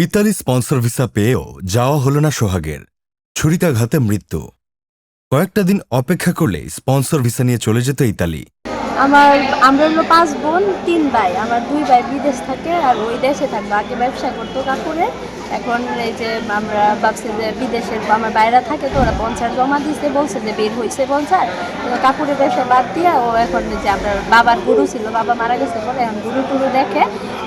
Italy sponsor visa পেয়েও যাওয়া হলো না সোহাগের। ছুরিকাঘাতে মৃত্যু। কয়েকটা দিন অপেক্ষা করলে স্পন্সর ভিসা নিয়ে চলে যেত ইতালি। আমরা হলো 5 বোন 3 ভাই। আমার 2 ভাই বিদেশ থাকে আর ওই দেশে থাকবে। আগে ব্যবসা করতো কাকুরে। এখন এই যে আমরা ভাবছি যে বিদেশের আমার বাইরে থাকে তো ওরা পঞ্চার জমা দিতে বলছে যে বের হয়েছে পঞ্চার। কাকুরের ব্যবসা বাদ দিয়া ও এখন যে আমরা বাবার গুরু ছিল, বাবা মারা গেছে বলে এখন গুরু টুরু দেখে।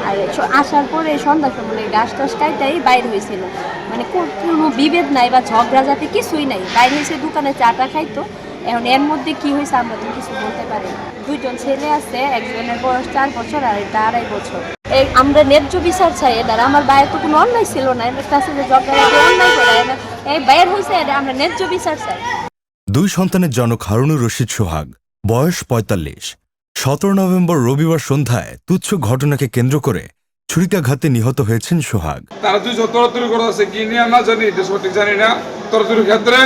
আর আসার পরে সন্ধ্যার সময় গাছ টাছ কাইটাই বাইর হয়েছিল, মানে কোনো বিভেদ নাই বা ঝগড়া জাতি কিছুই নাই। বাইর হয়েছে দোকানে চাটা খাইতো। এখন এর মধ্যে কি হয়েছে আমরা তো কিছু বলতে পারি না। 2জন ছেলে আছে, একজনের বয়স 4 বছর আর এটা 2.5 বছর। এই আমরা ন্যায্য বিচার চাই। এটার আমার ভাইয়ের তো কোনো অন্যায় ছিল না, এর কাছে যে ঝগড়া অন্যায় করে এই ভাইয়ের হয়েছে, এটা আমরা ন্যায্য বিচার চাই। 2 সন্তানের জনক হারুনুর রশিদ সোহাগ, বয়স 45। 17 নভেম্বর রবিবার সন্ধ্যায় তুচ্ছ ঘটনাকে কেন্দ্র করে ছুরিকাঘাতে নিহত হয়েছেন সোহাগ। তারা দুই তরতরি করা আছে কি নিয়ে না জানি, এটা সঠিক জানি না। তরতরির ক্ষেত্রে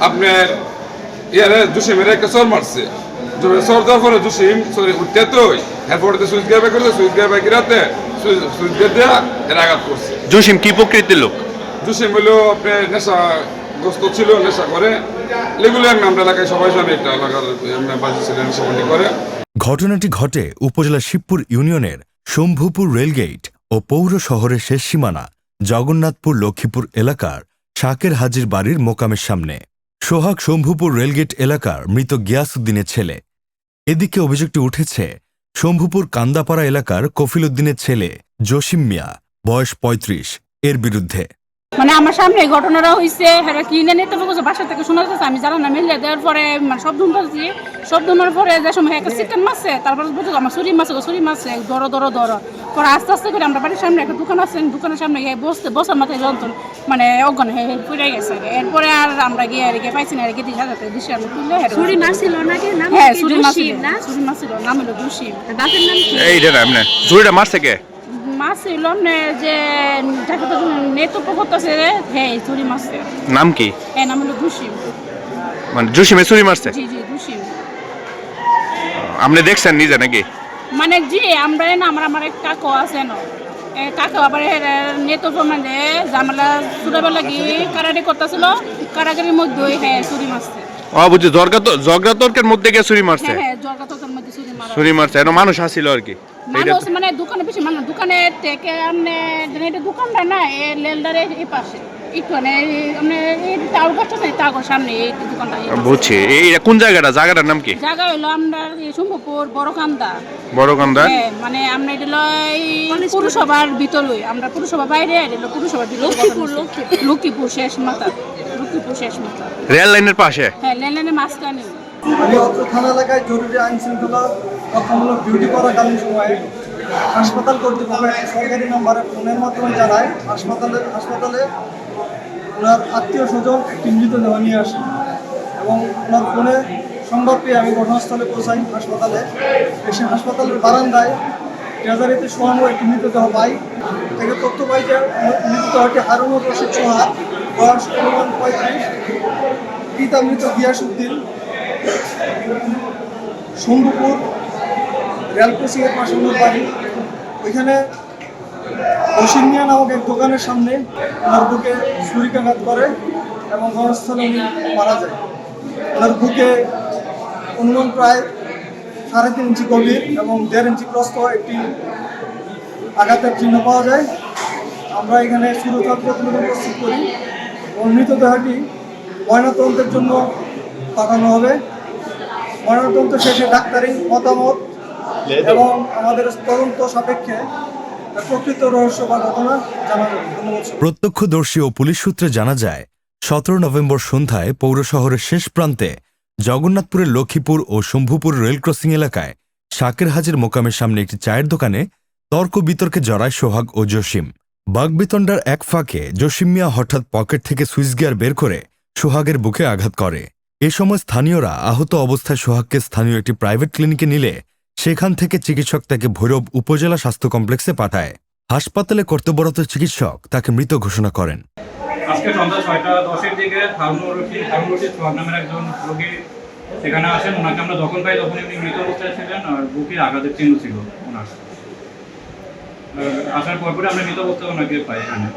আপনার জসিমের একটা চর মারছে। চর দেওয়ার পরে জসিম উঠতে তো এরপরে সুইচ গেয়ে বাই করছে, সুইচ গেয়ে বাই কিরাতে সুইচ গেয়ে দেওয়া এর আঘাত করছে। জসিম কি প্রকৃতির লোক? জসিম হলো আপনার নেশাগ্রস্ত ছিল, নেশা করে। এগুলো আমরা এলাকায় সবাই জানি, একটা এলাকার বাজি ছিলেন সমাধি করে। ঘটনাটি ঘটে উপজেলা শিবপুর ইউনিয়নের শম্ভুপুর রেলগেট ও পৌর শহরের শেষ সীমানা জগন্নাথপুর লক্ষ্মীপুর এলাকার শাকের হাজির বাড়ির মোকামের সামনে। সোহাগ শম্ভুপুর রেলগেট এলাকার মৃত গিয়াসউদ্দিনের ছেলে। এদিকে অভিযোগটি উঠেছে শম্ভুপুর কান্দাপাড়া এলাকার কফিল উদ্দিনের ছেলে জসিম মিয়া, বয়স 35 এর বিরুদ্ধে। মানে আমার সামনে এই ঘটনাটা হয়েছে, হ্যাঁ কিনে নিতে বলছে, বাসা থেকে শোনা যাচ্ছে। আমি জানা না মিলে দেওয়ার পরে মানে সব ধুমতেছি, সব ধুমার পরে যে সময় একটা চিকেন মারছে, তারপরে বলছে আমার ছুরি মারছে ধরো পরে আস্তে আস্তে করে আমরা বাড়ির সামনে একটা দোকান আছে, দোকানের সামনে গিয়ে বসার মাথায় যন্ত্রণ মানে অজ্ঞান হয়ে পুড়ে গেছে। এরপরে আর আমরা গিয়ে পাইছি না, গিয়ে 20,000 দিশে আমি তুললে ছুরি মারছিল নাকি? হ্যাঁ ছুরি মারছিল, নাম হলো জসিম। বাপের নাম কি? এইটা না ছুরিটা মারছে কে? মারছিল যে যাকে তো নেতৃত্ব করতেছে, হ্যাঁ ছুরি মারছে। নাম কি? হ্যাঁ নাম হলো জসিম। মানে জসিমে ছুরি মারছে? জি জসিম। আপনি দেখছেন নিজে নাকি? মানে জি আমরা না, আমার এক কাকু আছে না, কাকু আবার নেতৃত্ব মানে জামালা ছোটবেলা গিয়ে কারাটি করতেছিল, কারাগারির মধ্যে হ্যাঁ ছুরি মারছে। বুঝছি, ঝগড়া তর্কের মধ্যে গিয়ে ছুরি মারছে। হ্যাঁ জগা তর্কের মধ্যে ছুরি মারছে। এটা মানুষ আসছিল আর কি? মানুষ মানে দোকানে বেশি মানুষ, দোকানে থেকে আপনি এটা দোকানটা না লেলদারে এই পাশে একটু মানে টাওয়ার গাছটা নেই, টাওয়ার সামনে এই দোকানটা। বুঝছি। এই কোন জায়গাটার নাম কি? জায়গা হলো আমরা শম্ভুপুর বড়কান্দা। হ্যাঁ মানে আমরা এটা পুরসভার ভিতরে, আমরা পুরসভা বাইরে, পুরসভার লক্ষ্মীপুর শেষ মাথা। রেল লাইনের পাশে? হ্যাঁ রেল লাইনের মাঝখানে। আমি অত্র থানা এলাকায় জরুরি আইন শৃঙ্খলা রক্ষামূলক ডিউটি করাকালীন সময়ে হাসপাতাল কর্তৃপক্ষ একটি সরকারি নম্বরে ফোনের মাধ্যমে জানায় হাসপাতালে ওনার আত্মীয় স্বজন একটি মৃতদেহ নিয়ে আসে এবং ওনার ফোনে সংবাদ পেয়ে আমি ঘটনাস্থলে পৌঁছাই। এসে হাসপাতালের বারান্দায় ট্রেজারিতে শোয়ানো একটি মৃতদেহ পাই। থেকে তথ্য পাই যে মৃতদেহটি হারুনুর রশিদ সোহাগ, বয়স 35, পিতা মৃত গিয়াসউদ্দিন, শম্ভুপুর রেল ক্রসিংয়ের পাশে ওনার বাড়ি। ওইখানে জসিম মিয়া নামক এক দোকানের সামনে ওনার বুকে ছুরিকাঘাত করে এবং ঘটনাস্থলে উনি মারা যায়। ওনার বুকে অনুমান প্রায় 3.5 ইঞ্চি গভীর এবং 1.5 ইঞ্চি প্রস্থ একটি আঘাতের চিহ্ন পাওয়া যায়। আমরা এখানে সুরক্ষা প্রতিবেদন প্রস্তুত করি এবং মৃতদেহটি ময়নাতদন্তের জন্য পাঠানো হবে। ময়নাতদন্ত শেষে ডাক্তারি মতামত এবং আমাদের তদন্ত সাপেক্ষে প্রকৃত রহস্য বা ঘটনা জানা যাবে। ধন্যবাদ। প্রত্যক্ষদর্শী ও পুলিশ সূত্রে জানা যায় 17 নভেম্বর সন্ধ্যায় পৌর শহরের শেষ প্রান্তে জগন্নাথপুরের লক্ষ্মীপুর ও শম্ভুপুর রেল ক্রসিং এলাকায় শাকের হাজির মোকামের সামনে একটি চায়ের দোকানে তর্ক বিতর্কে জড়ায় সোহাগ ও জসিম। বাগবিতণ্ডার এক ফাঁকে জসিম মিয়া হঠাৎ পকেট থেকে সুইচ গিয়ার বের করে সোহাগের বুকে আঘাত করে। এ সময় স্থানীয়রা আহত অবস্থায় সোহাগকে স্থানীয় একটি প্রাইভেট ক্লিনিকে নিলে সেখান থেকে চিকিৎসক তাকে ভৈরব উপজেলা স্বাস্থ্য কমপ্লেক্সে পাঠায়। হাসপাতালে কর্তব্যরত চিকিৎসক তাকে মৃত ঘোষণা করেন। আজকে সন্ধ্যা 6:10 দিকে হারুনুর রশিদ সোহাগ নামের একজন রোগী সেখানে আসেন, ওনাকে আমরা যখন পাই তখন এমনি মৃত অবস্থায় ছিলেন আর বুকে আঘাতের চিহ্ন ছিল ওনার। আসার পরে আমরা মৃত অবস্থায় ওনাকে পাই এখানে।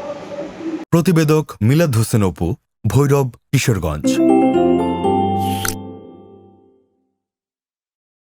প্রতিবেদক মিলাদ হোসেন অপু, ভৈরব, কিশোরগঞ্জ।